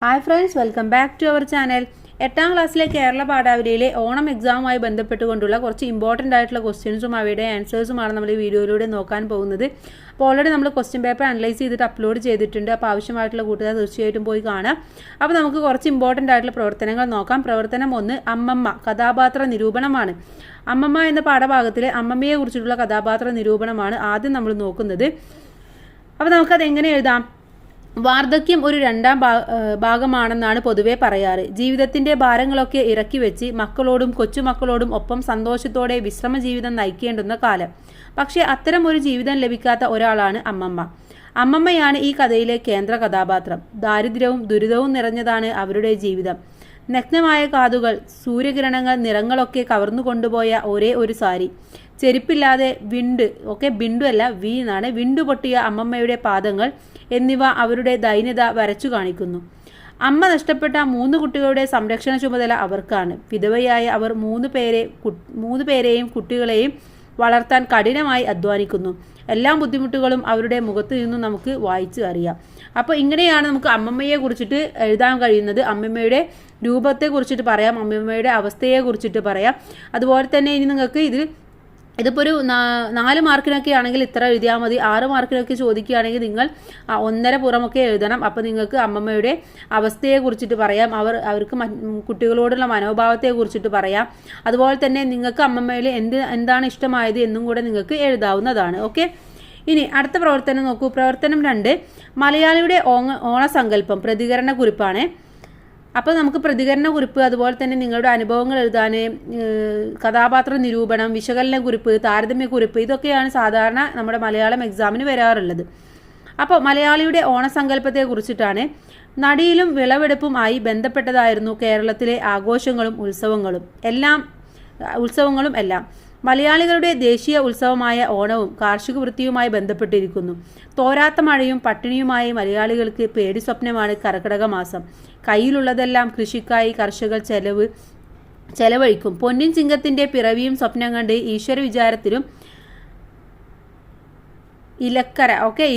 Hi friends, welcome back to our channel. 8ാം ക്ലാസ്സിലെ കേരള പാഠാവലിയിലെ ഓണം എക്സാമുമായി ബന്ധപ്പെട്ടുകൊണ്ടുള്ള കുറച്ച് ഇമ്പോർട്ടൻ്റ് ആയിട്ടുള്ള ക്വസ്റ്റ്യൻസും അവയുടെ ആൻസേഴ്സുമാണ് നമ്മൾ ഈ വീഡിയോയിലൂടെ നോക്കാൻ പോകുന്നത്. അപ്പോൾ ഓൾറെഡി നമ്മൾ ക്വസ്റ്റ്യൻ പേപ്പർ അനലൈസ് ചെയ്തിട്ട് അപ്ലോഡ് ചെയ്തിട്ടുണ്ട്. അപ്പോൾ ആവശ്യമായിട്ടുള്ള കൂട്ടുകാർ തീർച്ചയായിട്ടും പോയി കാണാം. അപ്പോൾ നമുക്ക് കുറച്ച് ഇമ്പോർട്ടൻ്റ് ആയിട്ടുള്ള പ്രവർത്തനങ്ങൾ നോക്കാം. പ്രവർത്തനം 1, അമ്മമ്മ കഥാപാത്ര നിരൂപണമാണ്. അമ്മമ്മ എന്ന പാഠഭാഗത്തിലെ അമ്മമ്മയെ കുറിച്ചിട്ടുള്ള കഥാപാത്ര നിരൂപണമാണ് ആദ്യം നമ്മൾ നോക്കുന്നത്. അപ്പോൾ നമുക്കത് എങ്ങനെ എഴുതാം? വാർദ്ധക്യം ഒരു രണ്ടാം ഭാഗമാണെന്നാണ് പൊതുവെ പറയാറ്. ജീവിതത്തിന്റെ ഭാരങ്ങളൊക്കെ ഇറക്കി വെച്ച് മക്കളോടും കൊച്ചുമക്കളോടും ഒപ്പം സന്തോഷത്തോടെ വിശ്രമ ജീവിതം നയിക്കേണ്ടുന്ന കാലം. പക്ഷേ അത്തരം ഒരു ജീവിതം ലഭിക്കാത്ത ഒരാളാണ് അമ്മമ്മ. അമ്മമ്മയാണ് ഈ കഥയിലെ കേന്ദ്ര കഥാപാത്രം. ദാരിദ്ര്യവും ദുരിതവും നിറഞ്ഞതാണ് അവരുടെ ജീവിതം. നഗ്നമായ കാതുകൾ, സൂര്യകിരണങ്ങൾ, നിറങ്ങളൊക്കെ കവർന്നു കൊണ്ടുപോയ ഒരേ ഒരു സാരി, ചെരുപ്പില്ലാതെ വിണ്ടു പൊട്ടിയ അമ്മമ്മയുടെ പാദങ്ങൾ എന്നിവ അവരുടെ ദൈന്യത വരച്ചു കാണിക്കുന്നു. അമ്മ നഷ്ടപ്പെട്ട 3 കുട്ടികളുടെ സംരക്ഷണ ചുമതല അവർക്കാണ്. വിധവയായ അവർ 3 പേരെയും കുട്ടികളെയും വളർത്താൻ കഠിനമായി അധ്വാനിക്കുന്നു. എല്ലാ ബുദ്ധിമുട്ടുകളും അവരുടെ മുഖത്ത് നിന്നും നമുക്ക് വായിച്ച് അറിയാം. അപ്പോൾ ഇങ്ങനെയാണ് നമുക്ക് അമ്മമ്മയെ കുറിച്ചിട്ട് എഴുതാൻ കഴിയുന്നത്. അമ്മമ്മയുടെ രൂപത്തെ കുറിച്ചിട്ട് പറയാം, അമ്മമ്മയുടെ അവസ്ഥയെ കുറിച്ചിട്ട് പറയാം. അതുപോലെ തന്നെ ഇനി നിങ്ങൾക്ക് ഇതിപ്പോൾ ഒരു 4 മാർക്കിനൊക്കെ ആണെങ്കിൽ ഇത്ര എഴുതിയാൽ മതി. 6 മാർക്കിനൊക്കെ ചോദിക്കുകയാണെങ്കിൽ നിങ്ങൾ 1.5 പുറമൊക്കെ എഴുതണം. അപ്പോൾ നിങ്ങൾക്ക് അമ്മമ്മയുടെ അവസ്ഥയെ കുറിച്ചിട്ട് പറയാം, അവർക്ക് കുട്ടികളോടുള്ള മനോഭാവത്തെ കുറിച്ചിട്ട് പറയാം. അതുപോലെ തന്നെ നിങ്ങൾക്ക് അമ്മമ്മയിൽ എന്താണ് ഇഷ്ടമായത് എന്നും കൂടെ നിങ്ങൾക്ക് എഴുതാവുന്നതാണ്. ഓക്കെ, ഇനി അടുത്ത പ്രവർത്തനം നോക്കൂ. പ്രവർത്തനം 2, മലയാളിയുടെ ഓണസങ്കല്പം പ്രതികരണ കുറിപ്പാണ്. അപ്പോൾ നമുക്ക് പ്രതികരണ കുറിപ്പ്, അതുപോലെ തന്നെ നിങ്ങളുടെ അനുഭവങ്ങൾ എഴുതാൻ, കഥാപാത്ര നിരൂപണം, വിശകലന കുറിപ്പ്, താരതമ്യ കുറിപ്പ്, ഇതൊക്കെയാണ് സാധാരണ നമ്മുടെ മലയാളം എക്സാമിന് വരാറുള്ളത്. അപ്പോൾ മലയാളിയുടെ ഓണസങ്കല്പത്തെ കുറിച്ചിട്ടാണ്. നടിയിലും വിളവെടുപ്പും ആയി ബന്ധപ്പെട്ടതായിരുന്നു കേരളത്തിലെ ആഘോഷങ്ങളും ഉത്സവങ്ങളും എല്ലാം. മലയാളികളുടെ ദേശീയ ഉത്സവമായ ഓണവും കാർഷിക വൃത്തിയുമായി ബന്ധപ്പെട്ടിരിക്കുന്നു. തോരാത്ത മഴയും പട്ടിണിയുമായി മലയാളികൾക്ക് പേടി സ്വപ്നമാണ് കർക്കിടക മാസം. കയ്യിലുള്ളതെല്ലാം കൃഷിക്കായി കർഷകർ ചെലവഴിക്കും. പൊന്നിൻ ചിങ്ങത്തിന്റെ പിറവിയും സ്വപ്നം കണ്ട് ഈശ്വര വിചാരത്തിലും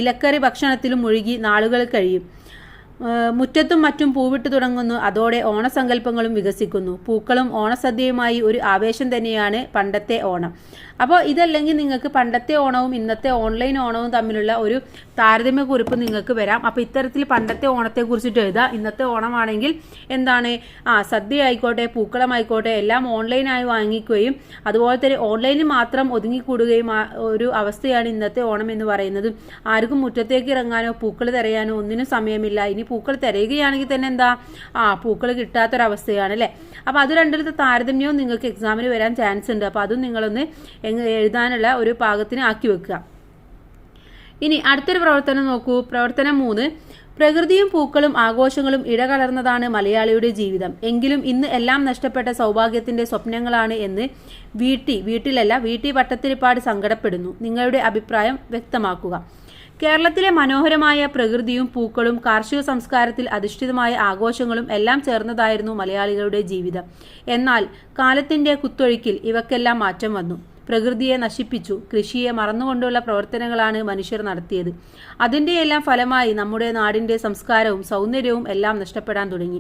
ഇലക്കറി ഭക്ഷണത്തിലും മുഴുകി നാളുകൾ കഴിയും. മുറ്റത്തും മറ്റും പൂവിട്ട് തുടങ്ങുന്നു. അതോടെ ഓണസങ്കല്പങ്ങളും വികസിക്കുന്നു. പൂക്കളും ഓണസദ്യയുമായി ഒരു ആവേശം തന്നെയാണ് പണ്ടത്തെ ഓണം. അപ്പോൾ ഇതല്ലെങ്കിൽ നിങ്ങൾക്ക് പണ്ടത്തെ ഓണവും ഇന്നത്തെ ഓൺലൈൻ ഓണവും തമ്മിലുള്ള ഒരു താരതമ്യ കുറിപ്പ് നിങ്ങൾക്ക് വരാം. അപ്പോൾ ഇത്തരത്തിൽ പണ്ടത്തെ ഓണത്തെ കുറിച്ചിട്ട് എഴുതാം. ഇന്നത്തെ ഓണമാണെങ്കിൽ എന്താണ്, സദ്യ ആയിക്കോട്ടെ, പൂക്കളമായിക്കോട്ടെ, എല്ലാം ഓൺലൈനായി വാങ്ങിക്കുകയും അതുപോലെ തന്നെ ഓൺലൈനിൽ മാത്രം ഒതുങ്ങിക്കൂടുകയും ഒരു അവസ്ഥയാണ് ഇന്നത്തെ ഓണം എന്ന് പറയുന്നത്. ആർക്കും മുറ്റത്തേക്ക് ഇറങ്ങാനോ പൂക്കൾ തിരയാനോ ഒന്നിനും സമയമില്ല. ഇനി പൂക്കൾ തിരയുകയാണെങ്കിൽ തന്നെ പൂക്കൾ കിട്ടാത്തൊരവസ്ഥയാണ് അല്ലേ. അപ്പോൾ അത് രണ്ടിലത്തെ താരതമ്യവും നിങ്ങൾക്ക് എക്സാമിന് വരാൻ ചാൻസ് ഉണ്ട്. അപ്പോൾ അതും നിങ്ങളൊന്ന് എഴുതാനുള്ള ഒരു പാകത്തിന് ആക്കി വെക്കുക. ഇനി അടുത്തൊരു പ്രവർത്തനം നോക്കൂ. പ്രവർത്തനം 3, പ്രകൃതിയും പൂക്കളും ആഘോഷങ്ങളും ഇടകലർന്നതാണ് മലയാളിയുടെ ജീവിതം. എങ്കിലും ഇന്ന് എല്ലാം നഷ്ടപ്പെട്ട സൗഭാഗ്യത്തിന്റെ സ്വപ്നങ്ങളാണ് എന്ന് വീട്ടി പട്ടത്തിരിപ്പാട് സങ്കടപ്പെടുന്നു. നിങ്ങളുടെ അഭിപ്രായം വ്യക്തമാക്കുക. കേരളത്തിലെ മനോഹരമായ പ്രകൃതിയും പൂക്കളും കാർഷിക സംസ്കാരത്തിൽ അധിഷ്ഠിതമായ ആഘോഷങ്ങളും എല്ലാം ചേർന്നതായിരുന്നു മലയാളികളുടെ ജീവിതം. എന്നാൽ കാലത്തിന്റെ കുത്തൊഴുക്കിൽ ഇവക്കെല്ലാം മാറ്റം വന്നു. പ്രകൃതിയെ നശിപ്പിച്ചു. കൃഷിയെ മറന്നുകൊണ്ടുള്ള പ്രവർത്തനങ്ങളാണ് മനുഷ്യർ നടത്തിയത്. അതിൻ്റെയെല്ലാം ഫലമായി നമ്മുടെ നാടിൻ്റെ സംസ്കാരവും സൗന്ദര്യവും എല്ലാം നഷ്ടപ്പെടാൻ തുടങ്ങി.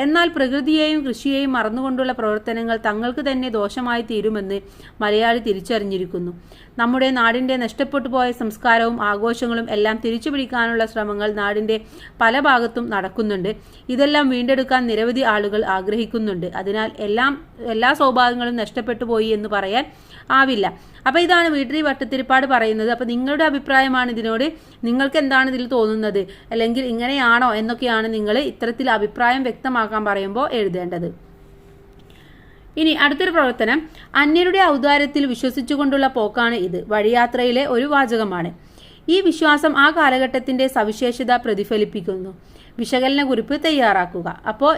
എന്നാൽ പ്രകൃതിയെയും കൃഷിയെയും മറന്നുകൊണ്ടുള്ള പ്രവർത്തനങ്ങൾ തങ്ങൾക്ക് തന്നെ ദോഷമായി തീരുമെന്ന് മലയാളി തിരിച്ചറിഞ്ഞിരിക്കുന്നു. നമ്മുടെ നാടിൻ്റെ നഷ്ടപ്പെട്ടു പോയ സംസ്കാരവും ആഘോഷങ്ങളും എല്ലാം തിരിച്ചുപിടിക്കാനുള്ള ശ്രമങ്ങൾ നാടിൻ്റെ പല ഭാഗത്തും നടക്കുന്നുണ്ട്. ഇതെല്ലാം വീണ്ടെടുക്കാൻ നിരവധി ആളുകൾ ആഗ്രഹിക്കുന്നുണ്ട്. അതിനാൽ എല്ലാ സൗഭാഗ്യങ്ങളും നഷ്ടപ്പെട്ടു പോയി എന്ന് പറയാൻ ആവില്ല. അപ്പോൾ ഇതാണ് വീട്ടിൽ വട്ടത്തിരിപ്പാട് പറയുന്നത്. അപ്പോൾ നിങ്ങളുടെ അഭിപ്രായമാണ് ഇതിനോട്. നിങ്ങൾക്ക് എന്താണ് ഇതിൽ തോന്നുന്നത്, അല്ലെങ്കിൽ ഇങ്ങനെയാണോ എന്നൊക്കെയാണ് നിങ്ങൾ ഇത്തരത്തിൽ അഭിപ്രായം വ്യക്തമാക്കാൻ പറയുമ്പോൾ എഴുതേണ്ടത്. ഇനി അടുത്തൊരു പ്രവർത്തനം, അന്യരുടെ ഔദാര്യത്തിൽ വിശ്വസിച്ചുകൊണ്ടുള്ള പോക്കാണ് ഇത്. വഴിയാത്രയിലെ ഒരു വാചകമാണ്. ഈ വിശ്വാസം ആ കാലഘട്ടത്തിന്റെ സവിശേഷത പ്രതിഫലിപ്പിക്കുന്നു. വിശകലന കുറിപ്പ് തയ്യാറാക്കുക. അപ്പോൾ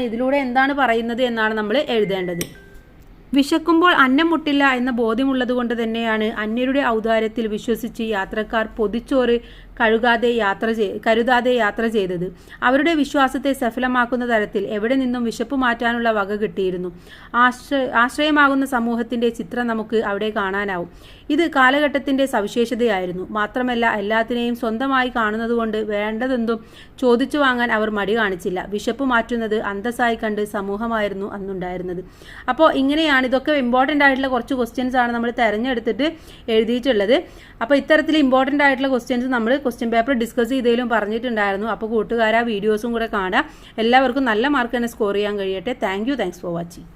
ഇതിലൂടെ എന്താണ് പറയുന്നത് എന്നാണ് നമ്മൾ എഴുതേണ്ടത്. വിശക്കുമ്പോൾ അന്നം മുട്ടില്ല എന്ന ബോധ്യമുള്ളതുകൊണ്ട് തന്നെയാണ് അന്യരുടെ ഔദാര്യത്തിൽ വിശ്വസിച്ച് യാത്രക്കാർ പൊതിച്ചോറ് കരുതാതെ യാത്ര ചെയ്തത്. അവരുടെ വിശ്വാസത്തെ സഫലമാക്കുന്ന തരത്തിൽ എവിടെ നിന്നും വിശപ്പ് മാറ്റാനുള്ള വക കിട്ടിയിരുന്നു. ആശ്രയമാകുന്ന സമൂഹത്തിന്റെ ചിത്രം നമുക്ക് അവിടെ കാണാനാവും. ഇത് കാലഘട്ടത്തിന്റെ സവിശേഷതയായിരുന്നു. മാത്രമല്ല, എല്ലാത്തിനെയും സ്വന്തമായി കാണുന്നതുകൊണ്ട് വേണ്ടതെന്തും ചോദിച്ചു വാങ്ങാൻ അവർ മടി കാണിച്ചില്ല. വിശപ്പ് മാറ്റുന്നത് അന്തസ്സായി കണ്ട് സമൂഹമായിരുന്നു അന്നുണ്ടായിരുന്നത്. അപ്പോൾ ഇങ്ങനെയാണ്, ഇതൊക്കെ ഇമ്പോർട്ടൻ്റ് ആയിട്ടുള്ള കുറച്ച് ക്വസ്റ്റ്യൻസ് ആണ് നമ്മൾ തിരഞ്ഞെടുത്തിട്ട് എഴുതിയിട്ടുള്ളത്. അപ്പോൾ ഇത്തരത്തിൽ ഇമ്പോർട്ടൻ്റ് ആയിട്ടുള്ള ക്വസ്റ്റ്യൻസ് നമ്മൾ ക്വസ്റ്റ്യൻ പേപ്പർ ഡിസ്കസ് ചെയ്തതിലും പറഞ്ഞിട്ടുണ്ടായിരുന്നു. അപ്പോൾ കൂട്ടുകാർ ആ വീഡിയോസും കൂടെ കാണുക. എല്ലാവർക്കും നല്ല മാർക്ക് തന്നെ സ്കോർ ചെയ്യാൻ കഴിയട്ടെ. Thanks for watching.